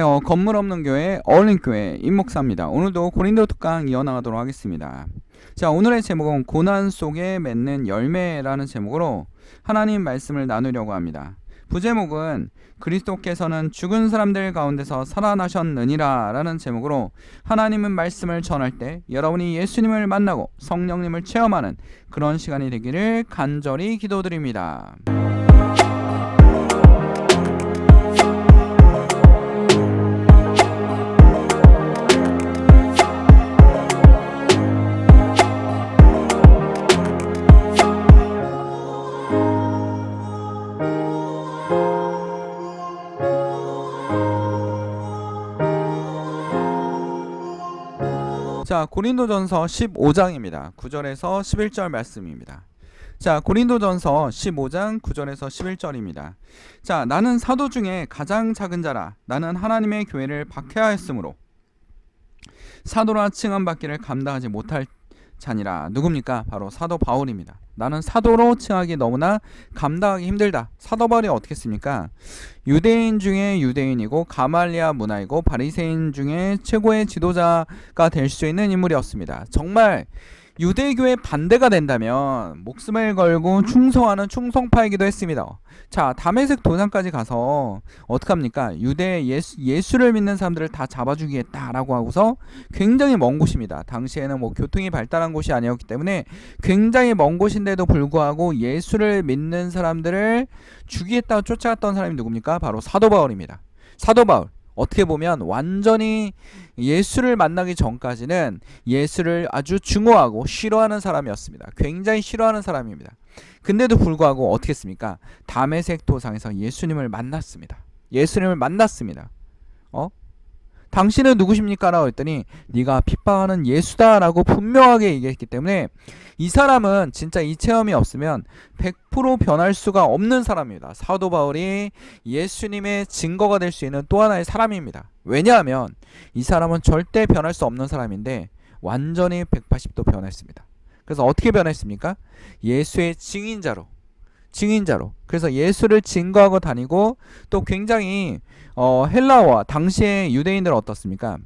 건물 없는 교회 어울림교회 임목사입니다. 오늘도 고린도 특강 이어나가도록 하겠습니다. 자, 오늘의 제목은 고난 속에 맺는 열매라는 제목으로 하나님 말씀을 나누려고 합니다. 부제목은 그리스도께서는 죽은 사람들 가운데서 살아나셨느니라 라는 제목으로 하나님은 말씀을 전할 때 여러분이 예수님을 만나고 성령님을 체험하는 그런 시간이 되기를 간절히 기도드립니다. 자, 고린도전서 15장입니다. 9절에서 11절 말씀입니다. 자, 고린도전서 15장 9절에서 11절입니다. 자, 나는 사도 중에 가장 작은 자라. 나는 하나님의 교회를 박해하였으므로 사도라 칭함받기를 감당하지 못할 자니라. 누굽니까? 바로 사도 바울입니다. 나는 사도로 칭하기 너무나 감당하기 힘들다. 사도 바울이 어떻게 했습니까? 유대인 중에 유대인이고 가말리아 문화이고 바리새인 중에 최고의 지도자가 될 수 있는 인물이었습니다. 정말 유대교의 반대가 된다면 목숨을 걸고 충성하는 충성파이기도 했습니다. 자, 다메섹 도상까지 가서 어떡합니까? 유대 예수를 믿는 사람들을 다 잡아주겠다라고 하고서 굉장히 먼 곳입니다. 당시에는 교통이 발달한 곳이 아니었기 때문에 굉장히 먼 곳인데도 불구하고 예수를 믿는 사람들을 죽이겠다고 쫓아갔던 사람이 누굽니까? 바로 사도 바울입니다. 사도 바울. 어떻게 보면 완전히 예수를 만나기 전까지는 예수를 아주 증오하고 싫어하는 사람이었습니다. 굉장히 싫어하는 사람입니다. 근데도 불구하고 어떻게 했습니까? 다메섹 도상에서 예수님을 만났습니다. 예수님을 만났습니다. 당신은 누구십니까? 라고 했더니 네가 핍박하는 예수다 라고 분명하게 얘기했기 때문에 이 사람은 진짜 이 체험이 없으면 100% 변할 수가 없는 사람입니다. 사도 바울이 예수님의 증거가 될 수 있는 또 하나의 사람입니다. 왜냐하면 이 사람은 절대 변할 수 없는 사람인데 완전히 180도 변했습니다. 그래서 어떻게 변했습니까? 예수의 증인자로. 그래서 예수를 증거하고 다니고 또 굉장히 헬라어와 당시의 유대인들은 어떻습니까?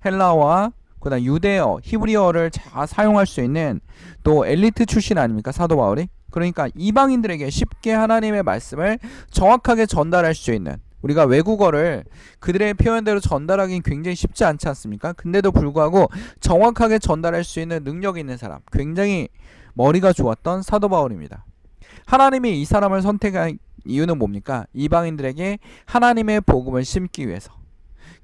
헬라어와 그다음 유대어, 히브리어를 잘 사용할 수 있는 또 엘리트 출신 아닙니까? 사도 바울이. 그러니까 이방인들에게 쉽게 하나님의 말씀을 정확하게 전달할 수 있는, 우리가 외국어를 그들의 표현대로 전달하기는 굉장히 쉽지 않지 않습니까? 근데도 불구하고 정확하게 전달할 수 있는 능력이 있는 사람, 굉장히 머리가 좋았던 사도 바울입니다. 하나님이 이 사람을 선택한 이유는 뭡니까? 이방인들에게 하나님의 복음을 심기 위해서.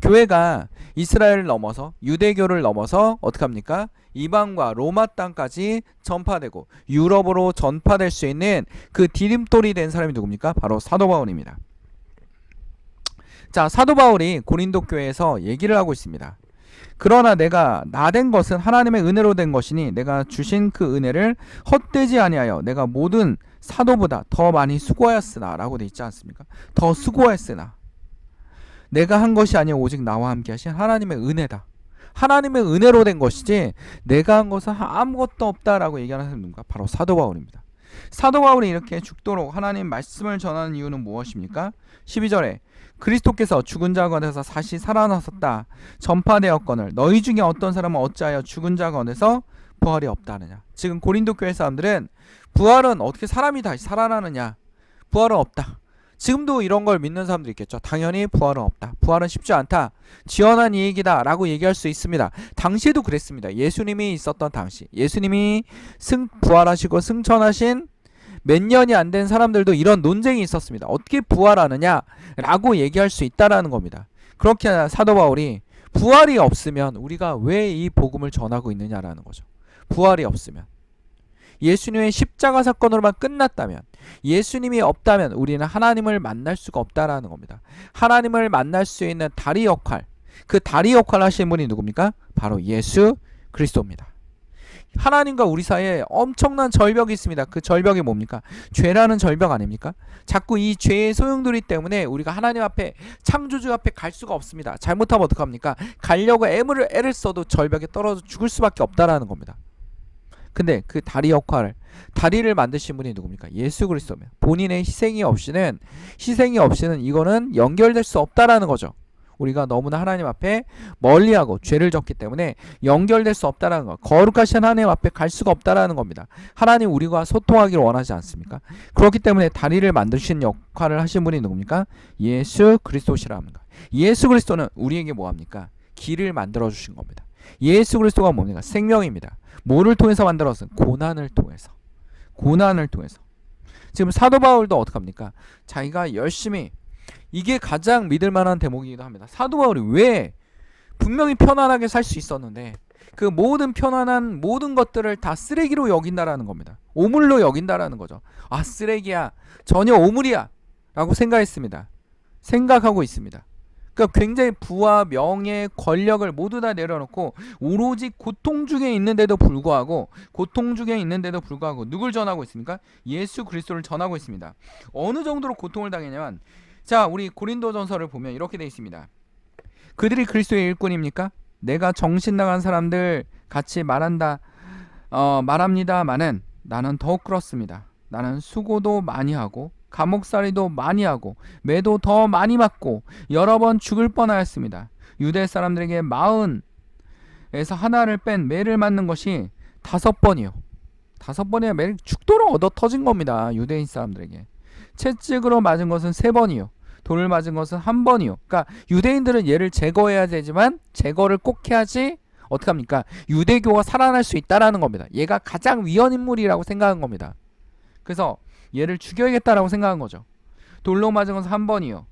교회가 이스라엘을 넘어서 유대교를 넘어서 어떡합니까? 이방과 로마 땅까지 전파되고 유럽으로 전파될 수 있는 그 디딤돌이 된 사람이 누굽니까? 바로 사도 바울입니다. 자, 사도 바울이 고린도 교회에서 얘기를 하고 있습니다. 그러나 내가 나된 것은 하나님의 은혜로 된 것이니 내가 주신 그 은혜를 헛되지 아니하여 내가 모든 사도보다 더 많이 수고하였으나 라고 돼 있지 않습니까? 더 수고하였으나 내가 한 것이 아니라 오직 나와 함께 하신 하나님의 은혜다. 하나님의 은혜로 된 것이지 내가 한 것은 아무것도 없다라고 얘기하는 사람이 누군가? 바로 사도 바울입니다. 사도 바울이 이렇게 죽도록 하나님 말씀을 전하는 이유는 무엇입니까? 12절에 그리스도께서 죽은 자 가운데서 다시 살아나셨다 전파되었거늘 너희 중에 어떤 사람은 어찌하여 죽은 자 가운데서 부활이 없다느냐. 지금 고린도 교회 사람들은 부활은 어떻게 사람이 다시 살아나느냐, 부활은 없다. 지금도 이런 걸 믿는 사람들이 있겠죠. 당연히 부활은 없다. 부활은 쉽지 않다. 지연한 얘기다 라고 얘기할 수 있습니다. 당시에도 그랬습니다. 예수님이 있었던 당시, 예수님이 부활하시고 승천하신 몇 년이 안 된 사람들도 이런 논쟁이 있었습니다. 어떻게 부활하느냐 라고 얘기할 수 있다라는 겁니다. 그렇게 사도 바울이 부활이 없으면 우리가 왜 이 복음을 전하고 있느냐라는 거죠. 부활이 없으면, 예수님의 십자가 사건으로만 끝났다면, 예수님이 없다면 우리는 하나님을 만날 수가 없다라는 겁니다. 하나님을 만날 수 있는 다리 역할, 그 다리 역할을 하시는 분이 누굽니까? 바로 예수 그리스도입니다. 하나님과 우리 사이에 엄청난 절벽이 있습니다. 그 절벽이 뭡니까? 죄라는 절벽 아닙니까? 자꾸 이 죄의 소용돌이 때문에 우리가 하나님 앞에, 창조주 앞에 갈 수가 없습니다. 잘못하면 어떡합니까? 가려고 애를 써도 절벽에 떨어져 죽을 수밖에 없다라는 겁니다. 근데 그 다리 역할을, 다리를 만드신 분이 누굽니까? 예수 그리스도입니다. 본인의 희생이 없이는 이거는 연결될 수 없다라는 거죠. 우리가 너무나 하나님 앞에 멀리하고 죄를 졌기 때문에 연결될 수 없다라는 거. 거룩하신 하나님 앞에 갈 수가 없다라는 겁니다. 하나님 우리와 소통하기를 원하지 않습니까? 그렇기 때문에 다리를 만드신 역할을 하신 분이 누굽니까? 예수 그리스도시라 합니다. 예수 그리스도는 우리에게 뭐합니까? 길을 만들어 주신 겁니다. 예수 그리스도가 뭡니까? 생명입니다. 뭐를 통해서 만들었어요? 고난을 통해서. 고난을 통해서. 지금 사도 바울도 어떡합니까? 자기가 열심히, 이게 가장 믿을 만한 대목이기도 합니다. 사도 바울이 왜 분명히 편안하게 살 수 있었는데 그 모든 편안한 모든 것들을 다 쓰레기로 여긴다라는 겁니다. 오물로 여긴다라는 거죠. 아, 쓰레기야, 전혀 오물이야 라고 생각하고 있습니다. 그러니까 굉장히 부와 명예, 권력을 모두 다 내려놓고 오로지 고통 중에 있는데도 불구하고 누굴 전하고 있습니까? 예수 그리스도를 전하고 있습니다. 어느 정도로 고통을 당했냐면, 자, 우리 고린도전서를 보면 이렇게 되어 있습니다. 그들이 그리스도의 일꾼입니까? 내가 정신 나간 사람들 같이 말합니다마는 나는 더욱 그렇습니다. 나는 수고도 많이 하고 감옥살이도 많이 하고 매도 더 많이 맞고 여러 번 죽을 뻔하였습니다. 유대 사람들에게 40에서 하나를 뺀 매를 맞는 것이 5번이요. 5번이야 매를 죽도록 얻어 터진 겁니다. 유대인 사람들에게. 채찍으로 맞은 것은 3번이요. 돌을 맞은 것은 1번이요. 그러니까 유대인들은 얘를 제거해야 되지만 제거를 꼭 해야지 어떡합니까? 유대교가 살아날 수 있다라는 겁니다. 얘가 가장 위헌 인물이라고 생각한 겁니다. 그래서 얘를 죽여야겠다라고 생각한 거죠. 돌로 맞은 것은 1번이요.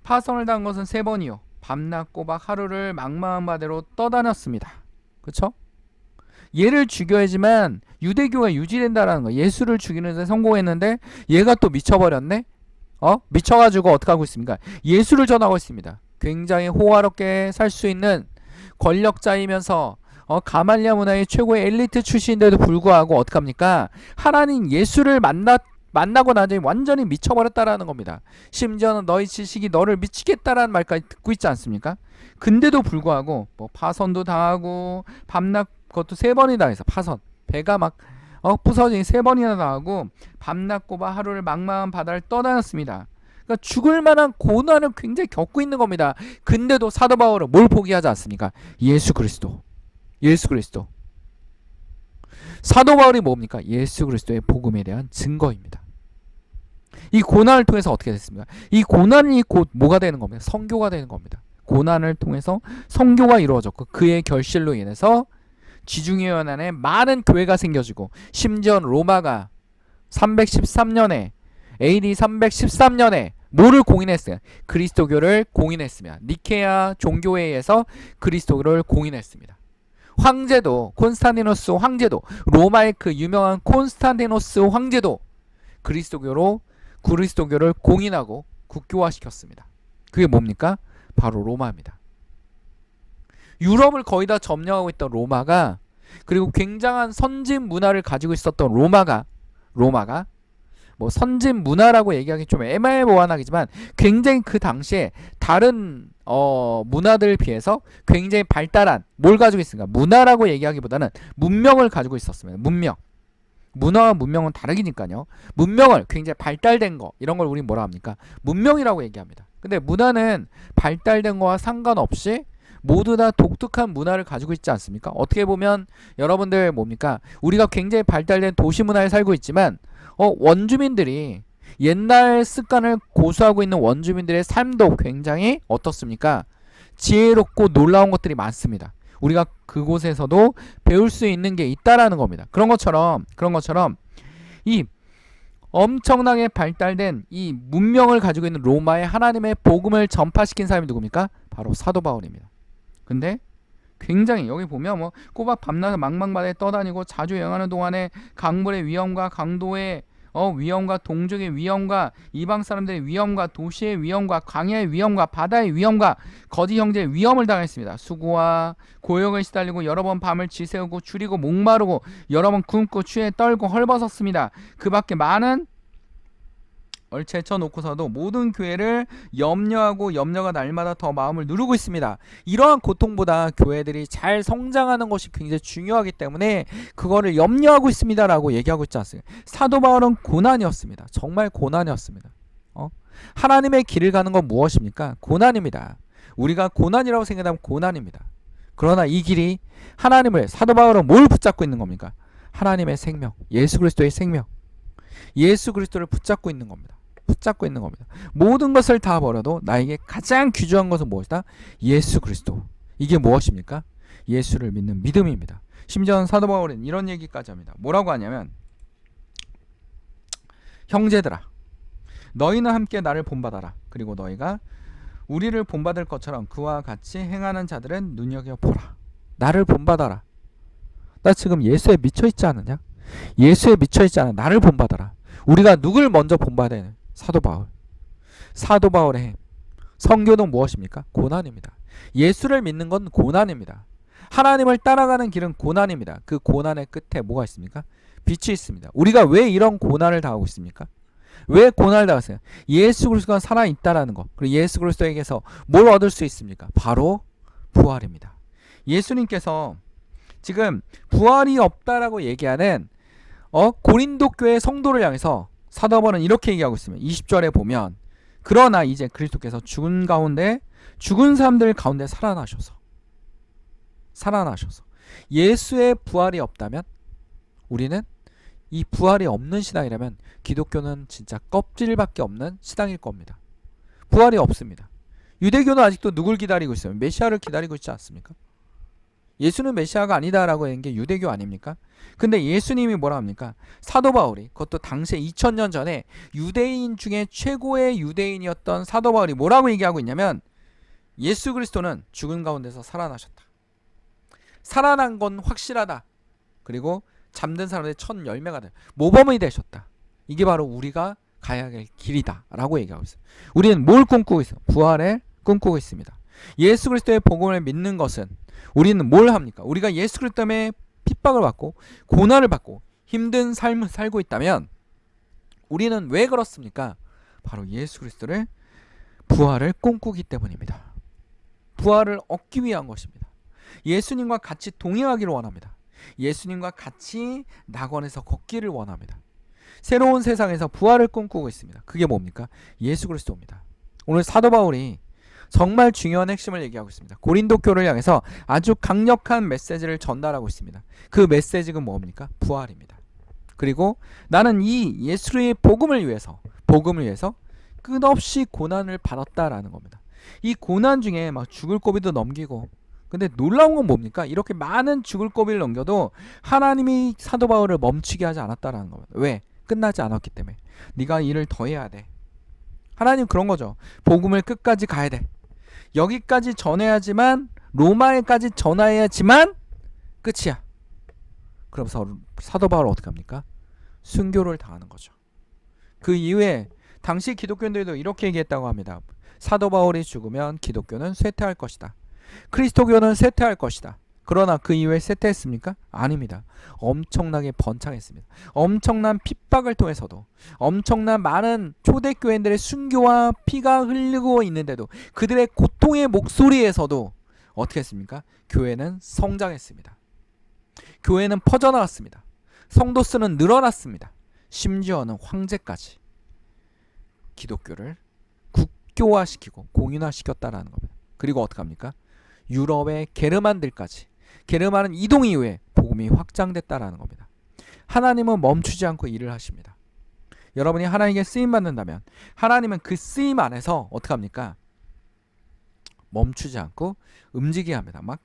파선을 당한 것은 3번이요. 밤낮 꼬박 하루를 망망한 바대로 떠다녔습니다. 그렇죠? 얘를 죽여야지만 유대교가 유지된다라는 거. 예수를 죽이는 데 성공했는데 얘가 또 미쳐버렸네. 미쳐가지고 어떻게 하고 있습니까? 예수를 전하고 있습니다. 굉장히 호화롭게 살 수 있는 권력자이면서 가말리아 문화의 최고의 엘리트 출신인데도 불구하고 어떡합니까? 하나님 예수를 만나고 나중에 완전히 미쳐버렸다라는 겁니다. 심지어는 너희 지식이 너를 미치겠다라는 말까지 듣고 있지 않습니까? 근데도 불구하고 뭐 파선도 당하고 밤낮 그것도 3번이나 해서 파선 배가 막 부서지니 3번이나 당하고 밤낮 꼬박 하루를 망망한 바다를 떠다녔습니다. 그러니까 죽을 만한 고난을 굉장히 겪고 있는 겁니다. 근데도 사도 바울은 뭘 포기하지 않습니까? 예수 그리스도. 사도 바울이 뭡니까? 예수 그리스도의 복음에 대한 증거입니다. 이 고난을 통해서 어떻게 됐습니까? 이 고난이 곧 뭐가 되는 겁니다? 선교가 되는 겁니다. 고난을 통해서 선교가 이루어졌고 그의 결실로 인해서 지중해 연안에 많은 교회가 생겨지고 심지어 로마가 313년에 AD 313년에 뭐를 공인했어요? 그리스도교를 공인했습니다. 니케아 종교회의에서 그리스도교를 공인했습니다. 황제도 콘스탄티노스 황제도 로마의 그 유명한 콘스탄티노스 황제도 그리스도교를 공인하고 국교화시켰습니다. 그게 뭡니까? 바로 로마입니다. 유럽을 거의 다 점령하고 있던 로마가, 그리고 굉장한 선진 문화를 가지고 있었던 로마가 뭐 선진 문화라고 얘기하기 좀 애매모호하지만 굉장히 그 당시에 다른 문화들에 비해서 굉장히 발달한 뭘 가지고 있습니까? 문화라고 얘기하기보다는 문명을 가지고 있었습니다. 문화와 문명은 다르기니까요. 문명을 굉장히 발달된 거 이런 걸 우리 뭐라 합니까? 문명이라고 얘기합니다. 근데 문화는 발달된 거와 상관없이 모두 다 독특한 문화를 가지고 있지 않습니까? 어떻게 보면 여러분들 뭡니까? 우리가 굉장히 발달된 도시 문화에 살고 있지만 원주민들이 옛날 습관을 고수하고 있는 원주민들의 삶도 굉장히 어떻습니까? 지혜롭고 놀라운 것들이 많습니다. 우리가 그곳에서도 배울 수 있는 게 있다라는 겁니다. 그런 것처럼 이 엄청나게 발달된 이 문명을 가지고 있는 로마에 하나님의 복음을 전파시킨 사람이 누굽니까? 바로 사도 바울입니다. 근데 굉장히 여기 보면 뭐 꼬박 밤낮 망망바다에 떠다니고 자주 여행하는 동안에 강물의 위험과 강도의 위험과 동족의 위험과 이방 사람들의 위험과 도시의 위험과 광야의 위험과 바다의 위험과 거짓 형제의 위험을 당했습니다. 수고와 고역을 시달리고 여러 번 밤을 지새우고 줄이고 목마르고 여러 번 굶고 추위에 떨고 헐벗었습니다. 그 밖에 많은 얼체쳐 놓고서도 모든 교회를 염려하고 염려가 날마다 더 마음을 누르고 있습니다. 이러한 고통보다 교회들이 잘 성장하는 것이 굉장히 중요하기 때문에 그거를 염려하고 있습니다 라고 얘기하고 있지 않습니까? 사도 바울은 고난이었습니다. 정말 고난이었습니다. 하나님의 길을 가는 건 무엇입니까? 고난입니다. 우리가 고난이라고 생각하면 고난입니다. 그러나 이 길이 하나님을, 사도 바울은 뭘 붙잡고 있는 겁니까? 하나님의 생명, 예수 그리스도의 생명, 예수 그리스도를 붙잡고 있는 겁니다. 붙잡고 있는 겁니다. 모든 것을 다 버려도 나에게 가장 귀중한 것은 무엇이다? 예수 그리스도. 이게 무엇입니까? 예수를 믿는 믿음입니다. 심지어는 사도 바울은 이런 얘기까지 합니다. 뭐라고 하냐면, 형제들아, 너희는 함께 나를 본받아라. 그리고 너희가 우리를 본받을 것처럼 그와 같이 행하는 자들은 눈여겨보라. 나를 본받아라. 나 지금 예수에 미쳐있지 않느냐? 예수에 미쳐있지 않아. 나를 본받아라. 우리가 누굴 먼저 본받아야 돼? 사도 바울. 사도 바울의 선교는 무엇입니까? 고난입니다. 예수를 믿는 건 고난입니다. 하나님을 따라가는 길은 고난입니다. 그 고난의 끝에 뭐가 있습니까? 빛이 있습니다. 우리가 왜 이런 고난을 당하고 있습니까? 왜 고난을 당하세요? 예수 그리스도가 살아있다라는 것. 그리고 예수 그리스도에게서 뭘 얻을 수 있습니까? 바로 부활입니다. 예수님께서 지금 부활이 없다라고 얘기하는 고린도 교회 성도를 향해서 사도 바울은 이렇게 얘기하고 있습니다. 20절에 보면, 그러나 이제 그리스도께서 죽은 사람들 가운데 살아나셔서 예수의 부활이 없다면, 우리는 이 부활이 없는 신앙이라면 기독교는 진짜 껍질밖에 없는 신앙일 겁니다. 부활이 없습니다. 유대교는 아직도 누굴 기다리고 있어요? 메시아를 기다리고 있지 않습니까? 예수는 메시아가 아니다라고 하는 게 유대교 아닙니까? 근데 예수님이 뭐라 합니까? 사도 바울이, 그것도 당시에 2000년 전에 유대인 중에 최고의 유대인이었던 사도 바울이 뭐라고 얘기하고 있냐면, 예수 그리스도는 죽은 가운데서 살아나셨다. 살아난 건 확실하다. 그리고 잠든 사람들의 첫 열매가 돼. 모범이 되셨다. 이게 바로 우리가 가야 할 길이다 라고 얘기하고 있어요. 우리는 뭘 꿈꾸고 있어요? 부활을 꿈꾸고 있습니다. 예수 그리스도의 복음을 믿는 것은, 우리는 뭘 합니까? 우리가 예수 그리스도 때문에 핍박을 받고 고난을 받고 힘든 삶을 살고 있다면 우리는 왜 그렇습니까? 바로 예수 그리스도를, 부활을 꿈꾸기 때문입니다. 부활을 얻기 위한 것입니다. 예수님과 같이 동행하기를 원합니다. 예수님과 같이 낙원에서 걷기를 원합니다. 새로운 세상에서 부활을 꿈꾸고 있습니다. 그게 뭡니까? 예수 그리스도입니다. 오늘 사도 바울이 정말 중요한 핵심을 얘기하고 있습니다. 고린도 교를 향해서 아주 강력한 메시지를 전달하고 있습니다. 그 메시지가 뭡니까? 부활입니다. 그리고 나는 이 예수의 복음을 위해서 끝없이 고난을 받았다라는 겁니다. 이 고난 중에 막 죽을 고비도 넘기고, 근데 놀라운 건 뭡니까? 이렇게 많은 죽을 고비를 넘겨도 하나님이 사도 바울을 멈추게 하지 않았다라는 겁니다. 왜? 끝나지 않았기 때문에. 네가 일을 더 해야 돼. 하나님 그런 거죠. 복음을 끝까지 가야 돼. 여기까지 전해야지만, 로마에까지 전해야지만 끝이야. 그러면서 사도 바울은 어떻게 합니까? 순교를 당하는 거죠. 그 이후에 당시 기독교인들도 이렇게 얘기했다고 합니다. 사도 바울이 죽으면 기독교는 쇠퇴할 것이다. 그리스도교는 쇠퇴할 것이다. 그러나 그 이후에 쇠퇴했습니까? 아닙니다. 엄청나게 번창했습니다. 엄청난 핍박을 통해서도, 엄청난 많은 초대교인들의 순교와 피가 흘리고 있는데도, 그들의 고통의 목소리에서도 어떻게 했습니까? 교회는 성장했습니다. 교회는 퍼져나갔습니다. 성도 수는 늘어났습니다. 심지어는 황제까지 기독교를 국교화시키고 공인화시켰다라는 겁니다. 그리고 어떻게 합니까? 유럽의 게르만들까지, 게르만은 이동 이후에 복음이 확장됐다라는 겁니다. 하나님은 멈추지 않고 일을 하십니다. 여러분이 하나님께 쓰임 받는다면 하나님은 그 쓰임 안에서 어떻게 합니까? 멈추지 않고 움직이게 합니다. 막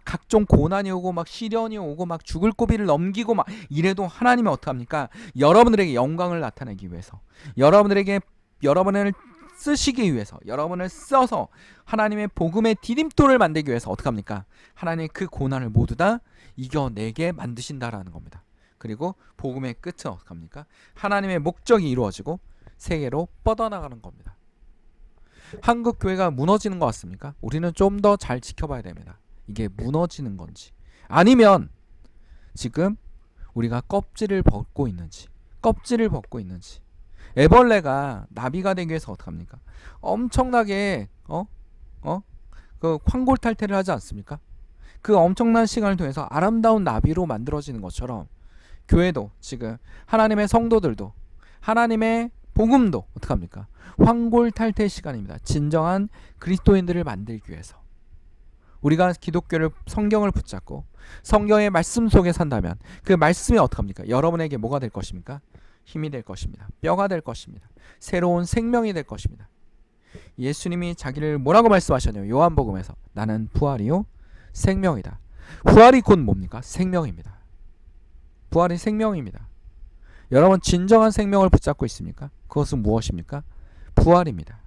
각종 고난이 오고 막 시련이 오고 막 죽을 고비를 넘기고 막 이래도 하나님은 어떻게 합니까? 여러분들에게 영광을 나타내기 위해서, 여러분을 쓰시기 위해서, 여러분을 써서 하나님의 복음의 디딤돌을 만들기 위해서 어떻게 합니까? 하나님의 그 고난을 모두 다 이겨내게 만드신다라는 겁니다. 그리고 복음의 끝은 어떻게 합니까? 하나님의 목적이 이루어지고 세계로 뻗어나가는 겁니다. 한국 교회가 무너지는 것 같습니까? 우리는 좀 더 잘 지켜봐야 됩니다. 이게 무너지는 건지, 아니면 지금 우리가 껍질을 벗고 있는지. 애벌레가 나비가 되기 위해서 어떻게 합니까? 엄청나게 그 황골탈퇴를 하지 않습니까? 그 엄청난 시간을 통해서 아름다운 나비로 만들어지는 것처럼 교회도 지금, 하나님의 성도들도 하나님의 복음도 어떡합니까? 황골탈퇴 시간입니다. 진정한 그리스도인들을 만들기 위해서. 우리가 기독교를 성경을 붙잡고 성경의 말씀 속에 산다면 그 말씀이 어떡합니까? 여러분에게 뭐가 될 것입니까? 힘이 될 것입니다. 뼈가 될 것입니다. 새로운 생명이 될 것입니다. 예수님이 자기를 뭐라고 말씀하셨냐면 요한복음에서 나는 부활이요 생명이다. 부활이 곧 뭡니까? 생명입니다. 부활이 생명입니다. 여러분 진정한 생명을 붙잡고 있습니까? 그것은 무엇입니까? 부활입니다.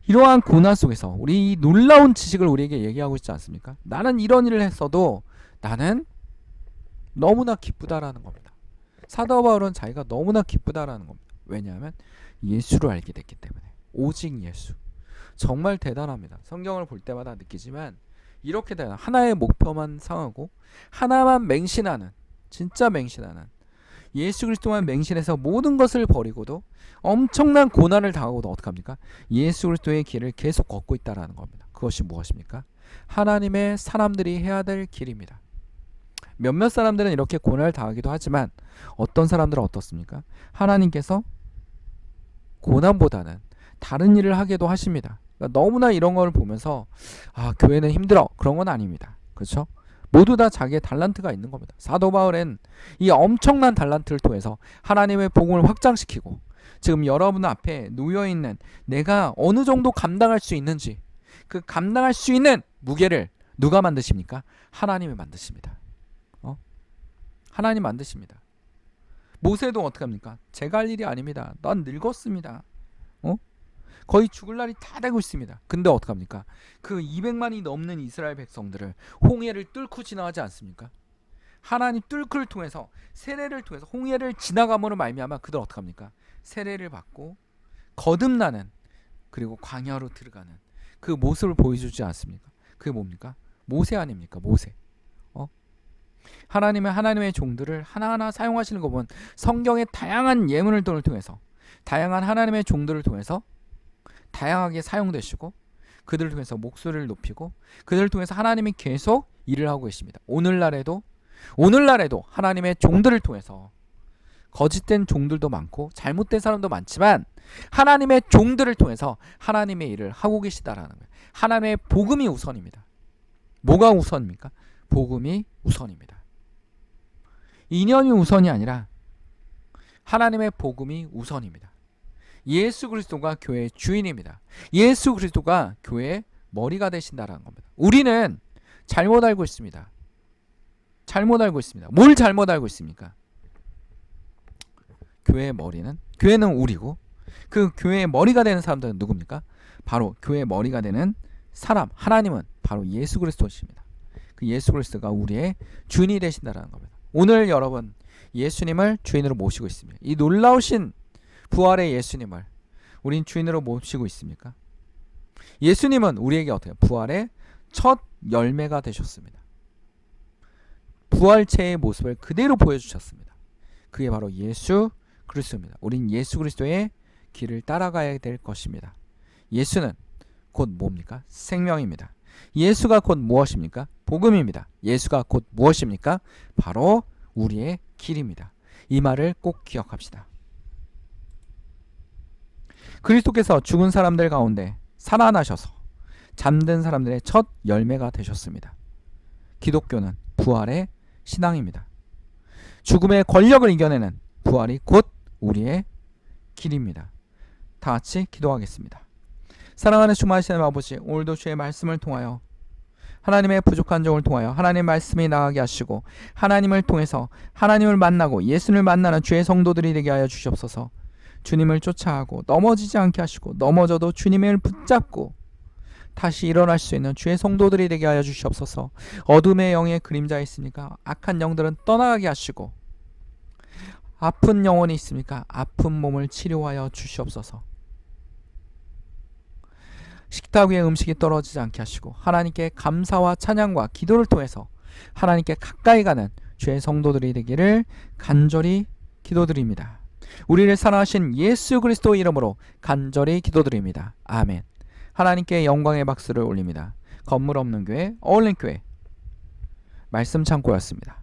이러한 고난 속에서 우리 이 놀라운 지식을 우리에게 얘기하고 있지 않습니까? 나는 이런 일을 했어도 나는 너무나 기쁘다라는 겁니다. 사도 바울은 자기가 너무나 기쁘다라는 겁니다. 왜냐하면 예수를 알게 됐기 때문에. 오직 예수. 정말 대단합니다. 성경을 볼 때마다 느끼지만 이렇게 대단. 하나의 목표만 상하고 하나만 맹신하는, 진짜 맹신하는, 예수 그리스도만 맹신해서 모든 것을 버리고도 엄청난 고난을 당하고도 어떡합니까? 예수 그리스도의 길을 계속 걷고 있다라는 겁니다. 그것이 무엇입니까? 하나님의 사람들이 해야 될 길입니다. 몇몇 사람들은 이렇게 고난을 당하기도 하지만 어떤 사람들은 어떻습니까? 하나님께서 고난보다는 다른 일을 하게도 하십니다. 그러니까 너무나 이런 걸 보면서 교회는 힘들어, 그런 건 아닙니다. 그렇죠? 모두 다 자기의 달란트가 있는 겁니다. 사도 바울은 이 엄청난 달란트를 통해서 하나님의 복음을 확장시키고 지금 여러분 앞에 놓여있는 내가 어느 정도 감당할 수 있는지, 그 감당할 수 있는 무게를 누가 만드십니까? 하나님이 만드십니다. 하나님 만드십니다. 모세도 어떻게 합니까? 제가 할 일이 아닙니다. 난 늙었습니다. 거의 죽을 날이 다 되고 있습니다. 근데 어떡합니까? 그 200만이 넘는 이스라엘 백성들을 홍해를 뚫고 지나가지 않습니까? 하나님 뚫고를 통해서, 세례를 통해서 홍해를 지나감으로 말미암아 그들 어떡합니까? 세례를 받고 거듭나는, 그리고 광야로 들어가는 그 모습을 보여주지 않습니까? 그게 뭡니까? 모세 아닙니까? 모세. 하나님의 종들을 하나하나 사용하시는 거 보면 성경의 다양한 예문을 통해서, 다양한 하나님의 종들을 통해서 다양하게 사용되시고 그들을 통해서 목소리를 높이고 그들을 통해서 하나님이 계속 일을 하고 계십니다. 오늘날에도 하나님의 종들을 통해서 거짓된 종들도 많고 잘못된 사람도 많지만 하나님의 종들을 통해서 하나님의 일을 하고 계시다라는 거예요. 하나님의 복음이 우선입니다. 뭐가 우선입니까? 복음이 우선입니다. 인연이 우선이 아니라 하나님의 복음이 우선입니다. 예수 그리스도가 교회의 주인입니다. 예수 그리스도가 교회의 머리가 되신다라는 겁니다. 우리는 잘못 알고 있습니다. 뭘 잘못 알고 있습니까? 교회의 교회는 우리고 그 교회의 머리가 되는 사람들은 누굽니까? 바로 교회의 머리가 되는 사람, 하나님은 바로 예수 그리스도십니다. 그 예수 그리스도가 우리의 주인이 되신다라는 겁니다. 오늘 여러분 예수님을 주인으로 모시고 있습니다. 이 놀라우신 부활의 예수님을 우린 주인으로 모시고 있습니까? 예수님은 우리에게 어떻게 부활의 첫 열매가 되셨습니다. 부활체의 모습을 그대로 보여주셨습니다. 그게 바로 예수 그리스도입니다. 우린 예수 그리스도의 길을 따라가야 될 것입니다. 예수는 곧 뭡니까? 생명입니다. 예수가 곧 무엇입니까? 복음입니다. 예수가 곧 무엇입니까? 바로 우리의 길입니다. 이 말을 꼭 기억합시다. 그리스도께서 죽은 사람들 가운데 살아나셔서 잠든 사람들의 첫 열매가 되셨습니다. 기독교는 부활의 신앙입니다. 죽음의 권력을 이겨내는 부활이 곧 우리의 길입니다. 다 같이 기도하겠습니다. 사랑하는 주마시는 아버지, 오늘도 주의 말씀을 통하여 하나님의 부족한 종을 통하여 하나님의 말씀이 나가게 하시고 하나님을 통해서 하나님을 만나고 예수를 만나는 주의 성도들이 되게 하여 주시옵소서. 주님을 쫓아가고 넘어지지 않게 하시고 넘어져도 주님을 붙잡고 다시 일어날 수 있는 주의 성도들이 되게 하여 주시옵소서. 어둠의 영의 그림자 있습니까? 악한 영들은 떠나가게 하시고 아픈 영혼이 있습니까? 아픈 몸을 치료하여 주시옵소서. 식탁 위에 음식이 떨어지지 않게 하시고 하나님께 감사와 찬양과 기도를 통해서 하나님께 가까이 가는 주의 성도들이 되기를 간절히 기도드립니다. 우리를 사랑하신 예수 그리스도 이름으로 간절히 기도드립니다. 아멘. 하나님께 영광의 박수를 올립니다. 건물 없는 교회, 어울린 교회 말씀 창고였습니다.